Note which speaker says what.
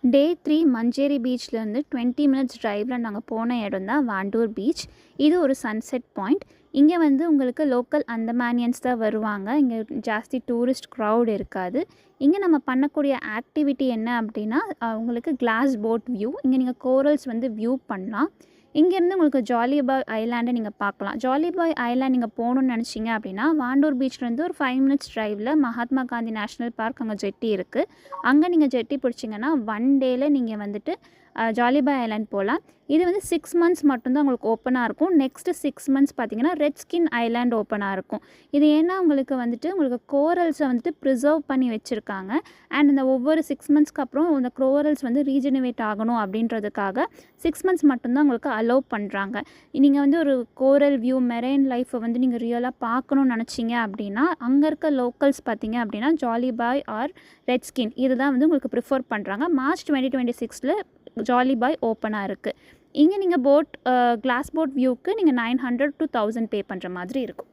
Speaker 1: டே 3 Manjeri பீச்லேருந்து 20 minutes டிரைவில் நாங்கள் போன இடம் தான் வாண்டூர் பீச். இது ஒரு சன்செட் பாயிண்ட். இங்கே வந்து உங்களுக்கு லோக்கல் அந்தமானியன்ஸ் தான் வருவாங்க. இங்கே ஜாஸ்தி டூரிஸ்ட் க்ரௌட் இருக்காது. இங்கே நம்ம பண்ணக்கூடிய ஆக்டிவிட்டி என்ன அப்படின்னா, உங்களுக்கு கிளாஸ் போட் வியூ. இங்கே நீங்கள் கோரல்ஸ் வந்து வியூ பண்ணலாம். இங்கேருந்து உங்களுக்கு ஜாலி பாய் ஐலாண்டை நீங்கள் பார்க்கலாம். ஜாலி பாய் ஐலாண்ட் நீங்கள் போகணுன்னு நினச்சிங்க அப்படின்னா, வாண்டூர் பீச்லேருந்து ஒரு 5 மினிட்ஸ் டிரைவில் மகாத்மா காந்தி நேஷ்னல் பார்க் அங்கே ஜெட்டி இருக்குது. அங்கே நீங்கள் ஜெட்டி பிடிச்சிங்கன்னா 1 டேயில் நீங்கள் வந்துட்டு ஜாலி பாய் ஐலாண்ட் போகலாம். இது வந்து 6 மந்த்ஸ் மட்டும்தான் உங்களுக்கு ஓப்பனாக இருக்கும். நெக்ஸ்ட்டு 6 மந்த்ஸ் பார்த்தீங்கன்னா ரெட் ஸ்கின் ஐலாண்ட் ஓப்பனாக இருக்கும். இது ஏன்னா உங்களுக்கு வந்துட்டு உங்களுக்கு கோரல்ஸை வந்துட்டு ப்ரிசர்வ் பண்ணி வச்சுருக்காங்க. அண்ட் இந்த ஒவ்வொரு 6 மந்த்ஸ்க்கு அப்புறம் இந்த கோரல்ஸ் வந்து ரீஜெனரேட் ஆகணும் அப்படின்றதுக்காக 6 மந்த்ஸ் மட்டும்தான் உங்களுக்கு அலோவ் பண்ணுறாங்க. நீங்கள் வந்து ஒரு கோரல் வியூ மெரைன் லைஃப்பை வந்து நீங்கள் ரியலாக பார்க்கணுன்னு நினச்சிங்க அப்படின்னா, அங்கே இருக்க லோக்கல்ஸ் பார்த்தீங்க அப்படின்னா jolly boy or red skin இதுதான் வந்து உங்களுக்கு ப்ரிஃபர் பண்ணுறாங்க. மார்ச் 2026 ஜாலி பாய் ஓப்பனாக இருக்குது. இங்கே நீங்கள் கிளாஸ் போட் வியூக்கு நீங்கள் 900 to 1000 பே பண்ணுற மாதிரி இருக்கும்.